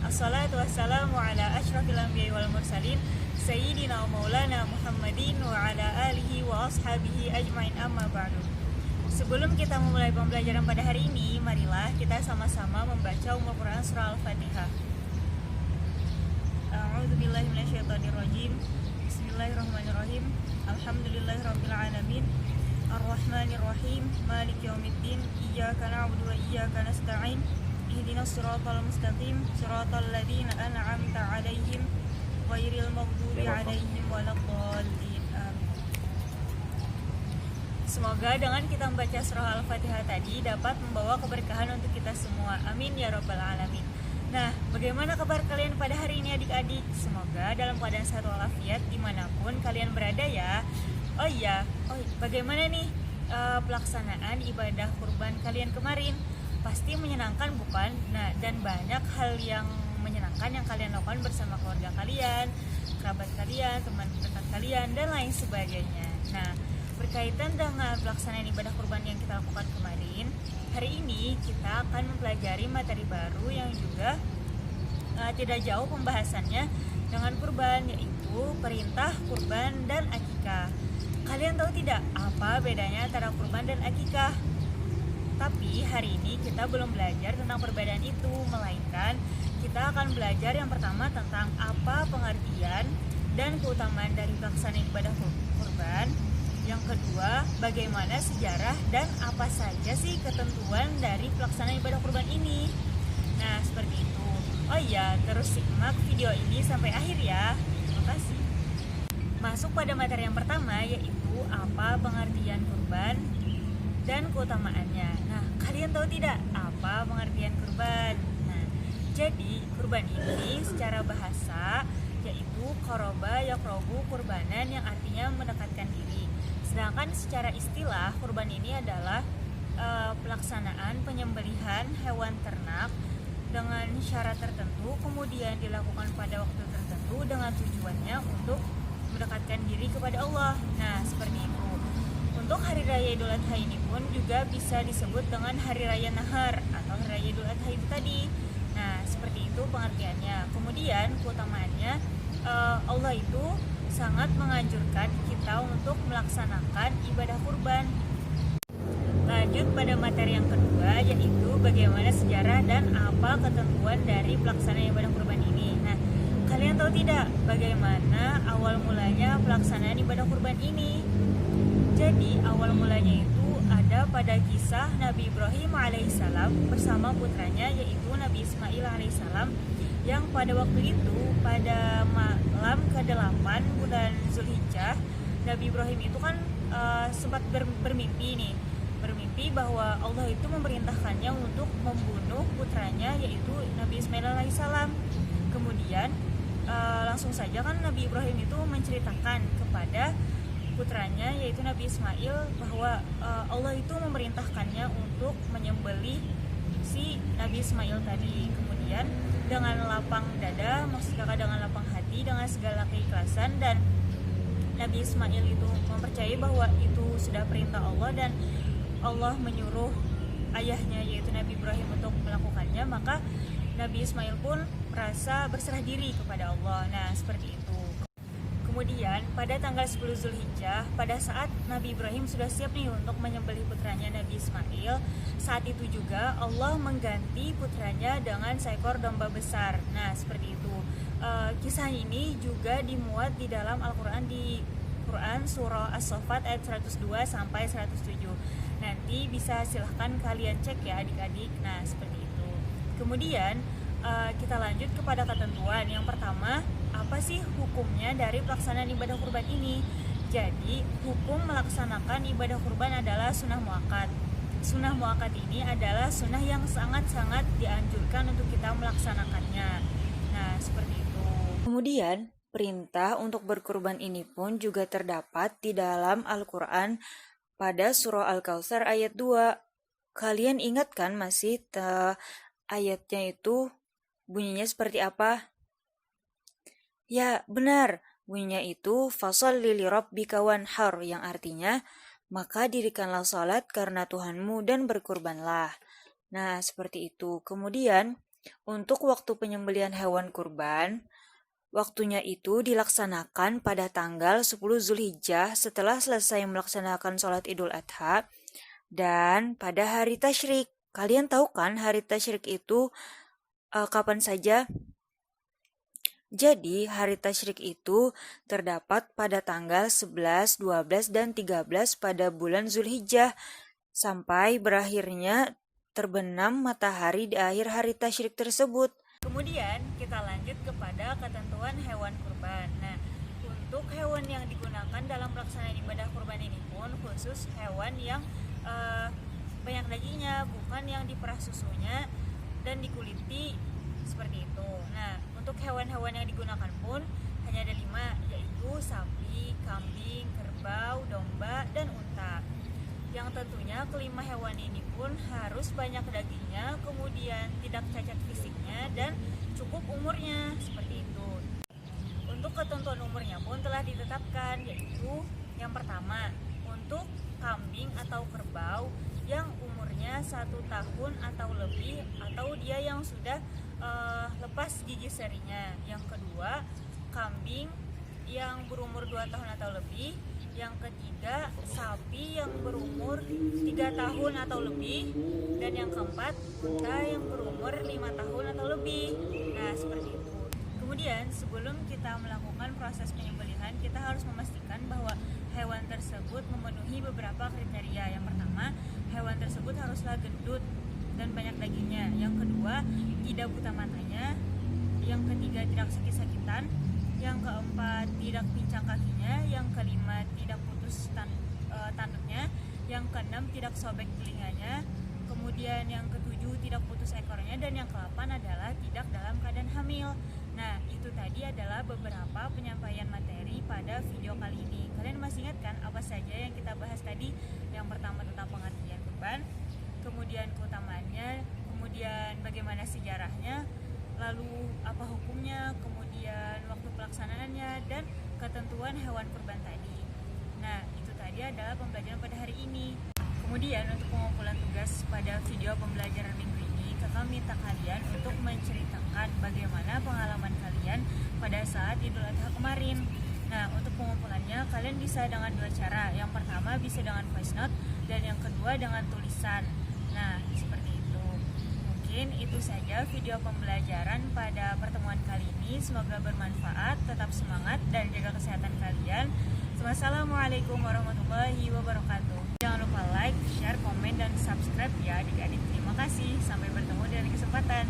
Assalatu wassalamu ala asyrafil anbiya'i wal mursalin Sayyidina wa maulana Muhammadin wa ala alihi wa ashabihi ajmain amma ba'du. Sebelum kita memulai pembelajaran pada hari ini, marilah kita sama-sama membaca Ummul Quran surah Al-Fatihah. A'udzubillahi minasyaitonirrajim. Bismillahirrahmanirrahim. Alhamdulillahirabbil alamin. Ar-Rahmanir-Rahim. Maliki yaumiddin. Iyyaka na'budu wa iyyaka nasta'in. Ihdinas siratal mustaqim. Siratal ladzina an'amta 'alaihim ghairil maghdubi 'alaihim waladdallin. Semoga dengan kita membaca surah Al-Fatihah tadi dapat membawa keberkahan untuk kita semua. Amin ya rabbal alamin. Nah, bagaimana kabar kalian pada hari ini adik-adik? Semoga dalam keadaan sehat walafiat dimanapun kalian berada ya. Bagaimana nih pelaksanaan ibadah kurban kalian kemarin? Pasti menyenangkan bukan? Nah, dan banyak hal yang menyenangkan yang kalian lakukan bersama keluarga kalian, kerabat kalian, teman dekat kalian, dan lain sebagainya. Nah, berkaitan dengan pelaksanaan ibadah kurban yang kita lakukan kemarin, hari ini kita akan mempelajari materi baru yang juga tidak jauh pembahasannya dengan kurban, yaitu perintah kurban dan akikah. Kalian tahu tidak apa bedanya antara kurban dan akikah? Tapi hari ini kita belum belajar tentang perbedaan itu, melainkan kita akan belajar yang pertama tentang apa pengertian dan keutamaan dari pelaksanaan ibadah kurban. Yang kedua, bagaimana sejarah dan apa saja sih ketentuan dari pelaksanaan ibadah kurban ini. Nah, seperti itu. Terus simak video ini sampai akhir ya. Terima kasih. Masuk pada materi yang pertama, yaitu apa pengertian kurban dan keutamaannya. Nah, kalian tahu tidak apa pengertian kurban? Nah, jadi kurban ini secara bahasa yaitu qoroba yaqrobu kurbanan, yang artinya mendekatkan diri. Sedangkan secara istilah kurban ini adalah pelaksanaan penyembelihan hewan ternak dengan syarat tertentu, kemudian dilakukan pada waktu tertentu dengan tujuannya untuk mendekatkan diri kepada Allah. Nah, seperti itu. Untuk hari raya Idul Adha ini pun juga bisa disebut dengan hari raya nahar atau hari raya Idul Adha itu tadi. Nah, seperti itu pengertiannya. Kemudian keutamaannya, Allah itu sangat menganjurkan kita untuk melaksanakan ibadah kurban. Lanjut pada materi yang kedua, yaitu bagaimana sejarah dan apa ketentuan dari pelaksanaan ibadah kurban ini. Nah, kalian tahu tidak bagaimana awal mulanya pelaksanaan ibadah kurban ini? Jadi awal mulanya itu ada pada kisah Nabi Ibrahim alaihissalam bersama putranya, yaitu Nabi Ismail alaihissalam, yang pada waktu itu pada malam ke-8 bulan Zulhijjah, Nabi Ibrahim itu kan sempat bermimpi bahwa Allah itu memerintahkannya untuk membunuh putranya, yaitu Nabi Ismail alaihissalam. Kemudian langsung saja kan Nabi Ibrahim itu menceritakan kepada putranya, yaitu Nabi Ismail, bahwa Allah itu memerintahkannya untuk menyembelih si Nabi Ismail tadi. Kemudian dengan lapang dada, maksud kakak dengan lapang hati, dengan segala keikhlasan, dan Nabi Ismail itu mempercayai bahwa itu sudah perintah Allah dan Allah menyuruh ayahnya, yaitu Nabi Ibrahim, untuk melakukannya, maka Nabi Ismail pun merasa berserah diri kepada Allah. Nah, seperti itu. Kemudian pada tanggal 10 Zulhijjah, pada saat Nabi Ibrahim sudah siap nih untuk menyembelih putranya Nabi Ismail, saat itu juga Allah mengganti putranya dengan seekor domba besar. Nah, seperti itu. Kisah ini juga dimuat di dalam Al-Quran, di Quran surah As-Saffat ayat 102 sampai 107. Nanti bisa silahkan kalian cek ya adik-adik. Nah, seperti itu. Kemudian kita lanjut kepada ketentuan. Yang pertama, apa sih hukumnya dari pelaksanaan ibadah kurban ini? Jadi, hukum melaksanakan ibadah kurban adalah sunnah muakkad. Sunnah muakkad ini adalah sunnah yang sangat-sangat dianjurkan untuk kita melaksanakannya. Nah, seperti itu. Kemudian, perintah untuk berkurban ini pun juga terdapat di dalam Al-Quran pada surah Al-Kautsar ayat 2. Kalian ingat kan masih ayatnya itu bunyinya seperti apa? Ya, benar. Bunyinya itu fasholli lirabbika wanhar, yang artinya maka dirikanlah salat karena Tuhanmu dan berkurbanlah. Nah, seperti itu. Kemudian Untuk waktu penyembelihan hewan kurban, waktunya itu dilaksanakan pada tanggal 10 Zulhijjah setelah selesai melaksanakan sholat Idul Adha dan pada hari tasyrik. Kalian tahu kan hari tasyrik itu kapan saja? Jadi, hari tasyrik itu terdapat pada tanggal 11, 12, dan 13 pada bulan Zulhijjah, sampai berakhirnya terbenam matahari di akhir hari tasyrik tersebut. Kemudian, kita lanjut kepada ketentuan hewan kurban. Nah, untuk hewan yang digunakan dalam pelaksanaan ibadah kurban ini pun khusus hewan yang banyak dagingnya, bukan yang diperah susunya dan dikuliti seperti itu. Nah, untuk hewan-hewan yang digunakan pun hanya ada 5, yaitu sapi, kambing, kerbau, domba, dan unta. Yang tentunya kelima hewan ini pun harus banyak dagingnya, kemudian tidak cacat fisiknya, dan cukup umurnya, seperti itu. Untuk ketentuan umurnya pun telah ditetapkan, yaitu yang pertama, untuk kambing atau kerbau yang umurnya 1 tahun atau lebih, atau dia yang sudah lepas gigi serinya. Yang kedua, kambing yang berumur 2 tahun atau lebih. Yang ketiga, sapi yang berumur 3 tahun atau lebih. Dan yang keempat, unta yang berumur 5 tahun atau lebih. Nah, seperti itu. Kemudian, sebelum kita melakukan proses penyembelihan, kita harus memastikan bahwa hewan tersebut memenuhi beberapa kriteria. Yang pertama, hewan tersebut haruslah gendut dan banyak dagingnya. Yang kedua, tidak buta matanya. Yang ketiga, tidak sakit-sakitan. Yang keempat, tidak pincang kakinya. Yang kelima, tidak putus tanduknya. Yang keenam, tidak sobek telinganya. Kemudian yang ketujuh, tidak putus ekornya. Dan yang ke-8 adalah tidak dalam keadaan hamil. Nah, itu tadi adalah beberapa penyampaian materi pada video kali ini. Kalian masih ingat kan apa saja yang kita bahas tadi? Yang pertama tentang pengertian kurban, kemudian keutamaannya, kemudian bagaimana sejarahnya, lalu apa hukumnya, kemudian waktu pelaksanaannya, dan ketentuan hewan kurban tadi. Nah, itu tadi adalah pembelajaran pada hari ini. Kemudian untuk pengumpulan tugas pada video pembelajaran minggu ini, kakak minta kalian untuk menceritakan bagaimana pengalaman kalian pada saat Idul Adha kemarin. Nah, untuk pengumpulannya kalian bisa dengan 2 cara. Yang pertama bisa dengan voice note, dan yang kedua dengan tulisan. Nah, seperti itu. Mungkin itu saja video pembelajaran pada pertemuan kali ini. Semoga bermanfaat, tetap semangat, dan jaga kesehatan kalian. Wassalamualaikum warahmatullahi wabarakatuh. Jangan lupa like, share, komen, dan subscribe ya adik-adik. Terima kasih. Sampai bertemu di lain kesempatan.